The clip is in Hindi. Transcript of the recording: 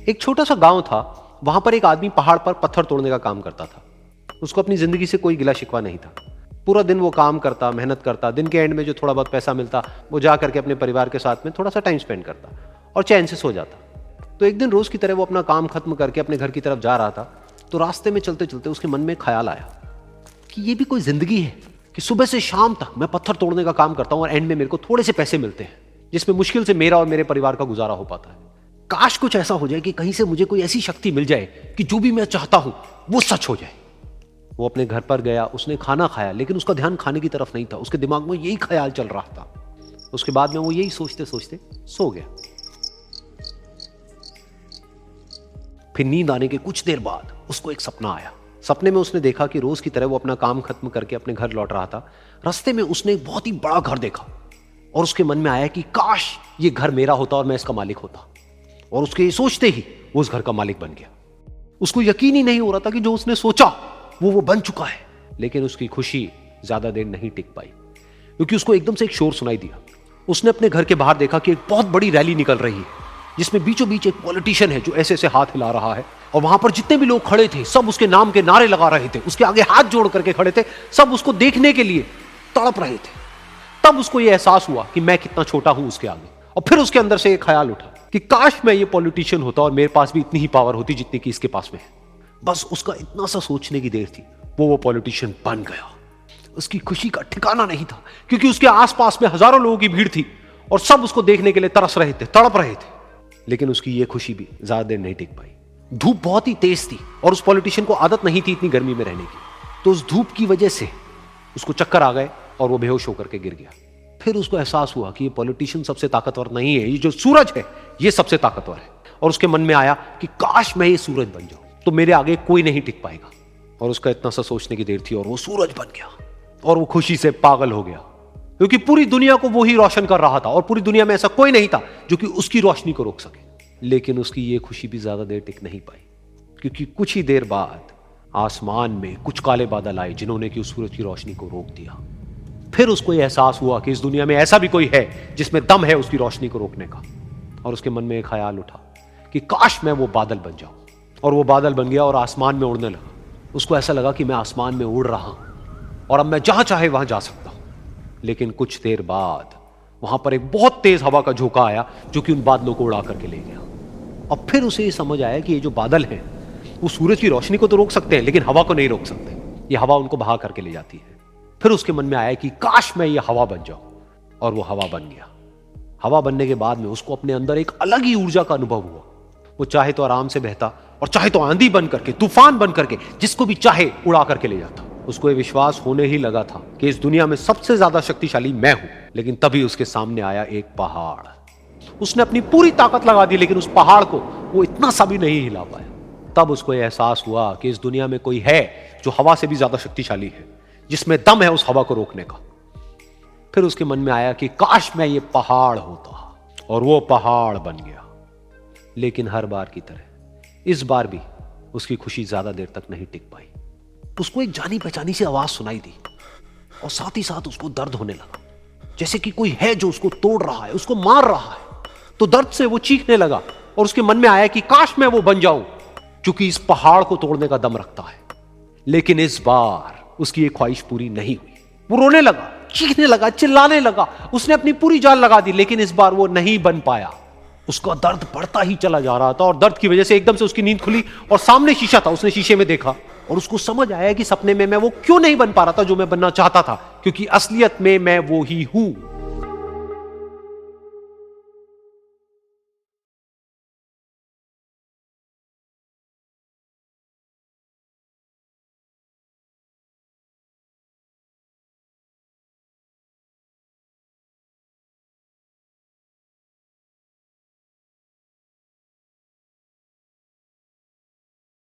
एक छोटा सा गांव था, वहां पर एक आदमी पहाड़ पर पत्थर तोड़ने का काम करता था। उसको अपनी जिंदगी से कोई गिला शिकवा नहीं था। पूरा दिन वो काम करता, मेहनत करता, दिन के एंड में जो थोड़ा बहुत पैसा मिलता वो जा करके अपने परिवार के साथ में थोड़ा सा टाइम स्पेंड करता और चैन से सो जाता। तो एक दिन रोज की तरह वो अपना काम खत्म करके अपने घर की तरफ जा रहा था, तो रास्ते में चलते चलते उसके मन में ख्याल आया कि ये भी कोई जिंदगी है कि सुबह से शाम तक मैं पत्थर तोड़ने का काम करता हूं और एंड में मेरे को थोड़े से पैसे मिलते हैं, जिसमें मुश्किल से मेरा और मेरे परिवार का गुजारा हो पाता है। काश कुछ ऐसा हो जाए कि कहीं से मुझे कोई ऐसी शक्ति मिल जाए कि जो भी मैं चाहता हूं वो सच हो जाए। वो अपने घर पर गया, उसने खाना खाया, लेकिन उसका ध्यान खाने की तरफ नहीं था। उसके दिमाग में यही ख्याल चल रहा था। उसके बाद में वो यही सोचते सोचते सो गया। फिर नींद आने के कुछ देर बाद उसको एक सपना आया। सपने में उसने देखा कि रोज की तरह वो अपना काम खत्म करके अपने घर लौट रहा था। रास्ते में उसने एक बहुत ही बड़ा घर देखा और उसके मन में आया कि काश ये घर मेरा होता और मैं इसका मालिक होता। और उसके ये सोचते ही वो उस घर का मालिक बन गया। उसको यकीन ही नहीं हो रहा था कि जो उसने सोचा वो बन चुका है। लेकिन उसकी खुशी ज्यादा देर नहीं टिक पाई, क्योंकि उसको एकदम से एक शोर सुनाई दिया। उसने अपने घर के बाहर देखा कि एक बहुत बड़ी रैली निकल रही है, जिसमें बीचों बीच एक पॉलिटिशियन है जो ऐसे ऐसे हाथ हिला रहा है। और वहां पर जितने भी लोग खड़े थे सब उसके नाम के नारे लगा रहे थे, उसके आगे हाथ जोड़ करके खड़े थे, सब उसको देखने के लिए तड़प रहे थे। तब उसको यह एहसास हुआ कि मैं कितना छोटा हूं उसके आगे। और फिर उसके अंदर से एक ख्याल उठा कि काश मैं ये पॉलिटिशियन होता और मेरे पास भी इतनी ही पावर होती जितनी कि इसके पास में है। बस उसका इतना सा सोचने की देर थी, वो पॉलिटिशियन बन गया। उसकी खुशी का ठिकाना नहीं था, क्योंकि उसके आसपास में हजारों लोगों की भीड़ थी और सब उसको देखने के लिए तरस रहे थे, तड़प रहे थे। लेकिन उसकी ये खुशी भी ज्यादा देर नहीं टिक पाई। धूप बहुत ही तेज थी और उस पॉलिटिशियन को आदत नहीं थी इतनी गर्मी में रहने की। तो उस धूप की वजह से उसको चक्कर आ गए और वो बेहोश होकर के गिर गया। फिर उसको एहसास हुआ कि ये पॉलिटिशियन सबसे ताकतवर नहीं है, ये जो सूरज है ये सबसे ताकतवर है। और उसके मन में आया कि काश मैं ये सूरज बन जाऊं तो मेरे आगे कोई नहीं टिक पाएगा। और उसका इतना सा सोचने की देर थी और वो सूरज बन गया। और वो खुशी से पागल हो गया, क्योंकि पूरी दुनिया को वो ही रोशन कर रहा था और पूरी दुनिया में ऐसा कोई नहीं था जो कि उसकी रोशनी को रोक सके। लेकिन उसकी ये खुशी भी ज्यादा देर टिक नहीं पाई, क्योंकि कुछ ही देर बाद आसमान में कुछ काले बादल आए जिन्होंने कि उस सूरज की रोशनी को रोक दिया। फिर उसको यह एहसास हुआ कि इस दुनिया में ऐसा भी कोई है जिसमें दम है उसकी रोशनी को रोकने का। और उसके मन में एक ख्याल उठा कि काश मैं वो बादल बन जाऊं। और वो बादल बन गया और आसमान में उड़ने लगा। उसको ऐसा लगा कि मैं आसमान में उड़ रहा हूं और अब मैं जहां चाहे वहां जा सकता हूं। लेकिन कुछ देर बाद वहां पर एक बहुत तेज हवा का झोंका आया जो कि उन बादलों को उड़ा करके ले गया। और फिर उसे ये समझ आया कि ये जो बादल हैं वो सूरज की रोशनी को तो रोक सकते हैं, लेकिन हवा को नहीं रोक सकते। ये हवा उनको बहा करके ले जाती है। फिर उसके मन में आया कि काश मैं ये हवा बन जाऊं। और वो हवा बन गया। हवा बनने के बाद में उसको अपने अंदर एक अलग ही ऊर्जा का अनुभव हुआ। वो चाहे तो आराम से बहता और चाहे तो आंधी बन करके, तूफान बन करके, जिसको भी चाहे उड़ा करके ले जाता। उसको ये विश्वास होने ही लगा था कि इस दुनिया में सबसे ज्यादा शक्तिशाली मैं हूं। लेकिन तभी उसके सामने आया एक पहाड़। उसने अपनी पूरी ताकत लगा दी, लेकिन उस पहाड़ को वो इतना सा भी नहीं हिला पाया। तब उसको यह एहसास हुआ कि इस दुनिया में कोई है जो हवा से भी ज्यादा शक्तिशाली है, जिसमें दम है उस हवा को रोकने का। फिर उसके मन में आया कि काश मैं ये पहाड़ होता। और वो पहाड़ बन गया। लेकिन हर बार की तरह इस बार भी उसकी खुशी ज्यादा देर तक नहीं टिक पाई। उसको एक जानी पहचानी सी आवाज सुनाई दी और साथ ही साथ उसको दर्द होने लगा, जैसे कि कोई है जो उसको तोड़ रहा है, उसको मार रहा है। तो दर्द से वो चीखने लगा और उसके मन में आया कि काश मैं वो बन जाऊं क्योंकि इस पहाड़ को तोड़ने का दम रखता है। लेकिन इस बार उसकी ये ख्वाहिश पूरी नहीं हुई। वो रोने लगा, चीखने लगा, चिल्लाने लगा। उसने अपनी पूरी जान लगा दी, लेकिन इस बार वो नहीं बन पाया। उसका दर्द बढ़ता ही चला जा रहा था और दर्द की वजह से एकदम से उसकी नींद खुली और सामने शीशा था। उसने शीशे में देखा और उसको समझ आया कि सपने में मैं वो क्यों नहीं बन पा रहा था जो मैं बनना चाहता था, क्योंकि असलियत में मैं वो ही हूं।